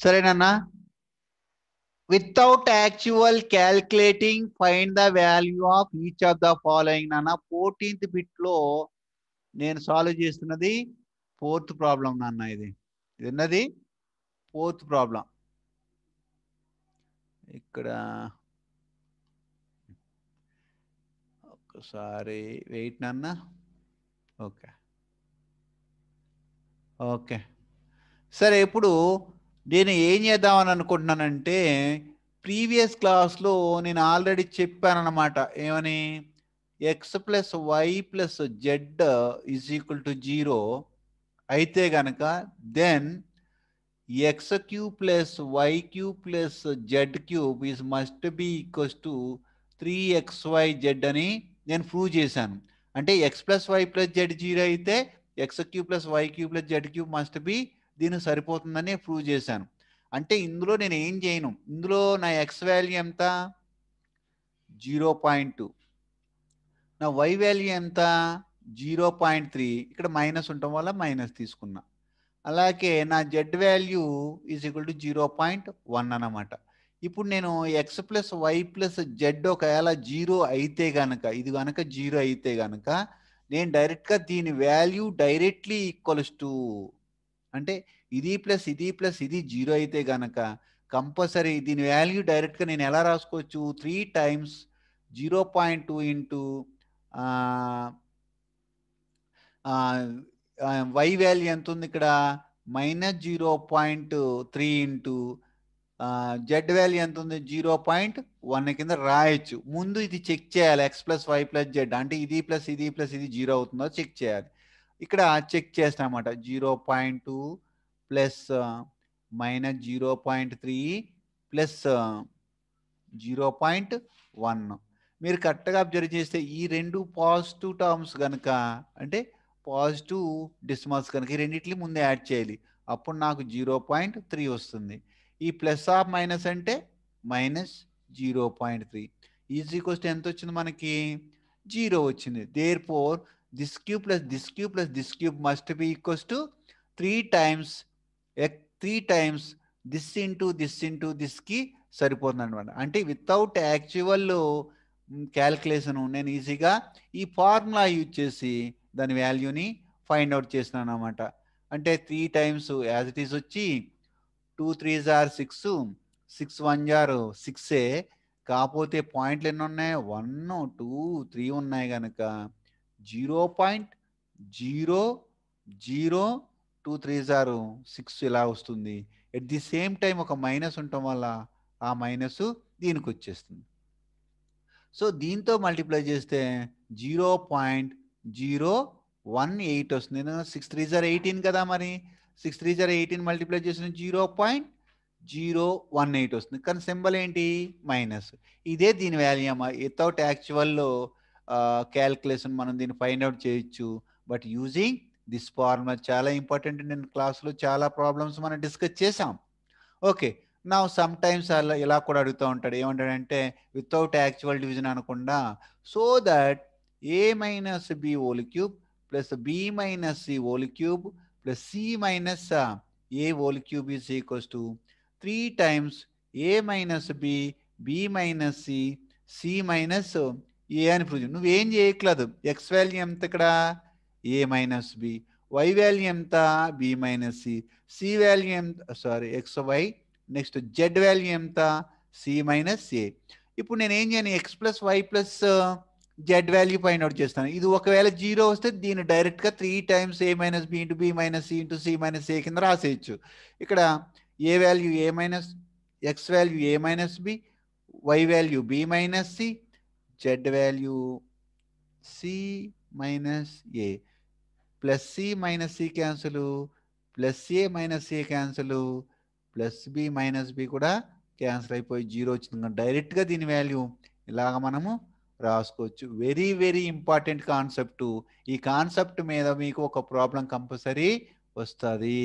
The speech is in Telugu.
సరేనన్నా. Without actual calculating find the value of each of the following నాన్న 14th బిట్ లో నేను సాల్వ్ చేస్తున్నది 4th ప్రాబ్లం నాన్న. ఇది ఉన్నది 4th ప్రాబ్లం. ఇక్కడ ఒక్కసారి వెయిట్ నాన్న. ఓకే ఓకే సరే. ఇప్పుడు నేను ఏం చేద్దామని అనుకుంటున్నానంటే ప్రీవియస్ క్లాస్లో నేను ఆల్రెడీ చెప్పానన్నమాట. ఏమని x plus y plus z is equal to 0 అయితే గనక then x cube plus y cube plus z cube is must be equals to 3xyz అని నేను ప్రూవ్ చేశాను. అంటే x plus y plus z 0 అయితే x cube plus y cube plus z cube must be దీనికి సరిపోతుందని ప్రూవ్ చేశాను. అంటే ఇందులో నేను ఏం చేయను. ఇందులో నా ఎక్స్ వాల్యూ ఎంత 0.2, నా వై వాల్యూ ఎంత 0.3. ఇక్కడ మైనస్ ఉండటం వల్ల మైనస్ తీసుకున్నా. అలాగే నా z value is equal to 0.1 అన్నమాట. ఇప్పుడు నేను x plus y plus z ఒకవేళ 0 అయితే గనక, ఇది కనుక 0 అయితే గనక నేను డైరెక్ట్గా దీని వాల్యూ డైరెక్ట్లీ ఈక్వల్స్ టు, అంటే ఇది ప్లస్ ఇది ప్లస్ ఇది 0 అయితే గనక కంపల్సరీ దీని వాల్యూ డైరెక్ట్గా నేను ఎలా రాసుకోవచ్చు 3 టైమ్స్ 0.2 ఇంటూ వై వాల్యూ ఎంత ఉంది ఇక్కడ -0.3 ఇంటూ జెడ్ వాల్యూ ఎంత ఉంది 0.1 కింద రాయొచ్చు. ముందు ఇది చెక్ చేయాలి x plus y plus z అంటే ఇది ప్లస్ ఇది ప్లస్ ఇది 0 అవుతుందో చెక్ చేయాలి. ఇక్కడ చెక్ చేస్తామన్నమాట. 0.2 ప్లస్ -0.3 ప్లస్ 0.1. మీరు కరెక్ట్గా అబ్జర్వ్ చేస్తే ఈ రెండు పాజిటివ్ టర్మ్స్ కనుక, అంటే పాజిటివ్ డెసిమల్స్ కనుక ఈ రెండింటిని ముందే యాడ్ చేయాలి. అప్పుడు నాకు 0.3 వస్తుంది. ఈ ప్లస్ ఆఫ్ మైనస్ అంటే -0.3 ఈజ్ ఈక్వల్స్ టు ఎంత వచ్చింది మనకి 0 వచ్చింది. Therefore this cube plus this cube plus this cube must be equals to 3 times this into దిస్కి సరిపోతుంది అనమాట. అంటే వితౌట్ యాక్చువల్ క్యాల్కులేషన్ నేను ఈజీగా ఈ ఫార్ములా యూజ్ చేసి దాని వాల్యూని ఫైండ్ అవుట్ చేసినాను అనమాట. అంటే 3 టైమ్స్ యాజ్ ఇట్ ఈస్ వచ్చి 2 3s are 6, 6 1s are 6. కాకపోతే పాయింట్లు ఎన్ని ఉన్నాయి 1 2 3 ఉన్నాయి కనుక 0.002 3s are 6 ఇలా వస్తుంది. ఎట్ ది సేమ్ టైం ఒక మైనస్ ఉండటం వల్ల ఆ మైనస్ దీనికి వచ్చేస్తుంది. సో దీంతో మల్టిప్లై చేస్తే 0.018 వస్తుంది. 6 3s are 18 కదా, మరి 6 3s are 18 మల్టిప్లై చేసిన 0.018 వస్తుంది. కానీ సింబల్ ఏంటి మైనస్. ఇదే దీని వాల్యూ అమ్మా. వితౌట్ యాక్చువల్ క్యాల్కులేషన్ మనం దీన్ని ఫైండ్ అవుట్ చేయొచ్చు. బట్ యూజింగ్ దిస్ ఫార్ములా చాలా ఇంపార్టెంట్. నేను క్లాస్లో చాలా ప్రాబ్లమ్స్ మనం డిస్కస్ చేసాం. ఓకే, నా సమ్ టైమ్స్ అలా ఇలా కూడా అడుగుతూ ఉంటాడు. ఏమంటాడంటే వితౌట్ యాక్చువల్ డివిజన్ అనకుండా so that a minus b whole cube plus b minus c whole cube plus c minus a whole cube is equals to 3 times a minus b b minus c c minus a అని ప్రూవ్. నువ్వేం చేయట్లేదు. ఎక్స్ వాల్యూ ఎంత ఇక్కడ a minus b, y value ఎంత b minus c, c value ఎంత x y, next z value ఎంత సి మైనస్ ఏ. ఇప్పుడు నేను ఏం చేయను x plus y plus z value find out చేస్తాను. ఇది ఒకవేళ 0 వస్తే దీన్ని డైరెక్ట్గా 3 times a minus b into b minus c into c minus a కింద రాసేయచ్చు. ఇక్కడ a value a minus, x value a minus b, y value b minus c, z value c minus a. Plus c minus c cancel, plus a minus a cancel, plus b minus b కూడా క్యాన్సిల్ అయిపోయి 0 వచ్చింది. డైరెక్ట్గా దీని వాల్యూ ఇలాగ మనము రాసుకోవచ్చు. Very very important concept. ఈ కాన్సెప్ట్ మీద మీకు ఒక ప్రాబ్లం కంపల్సరీ వస్తుంది.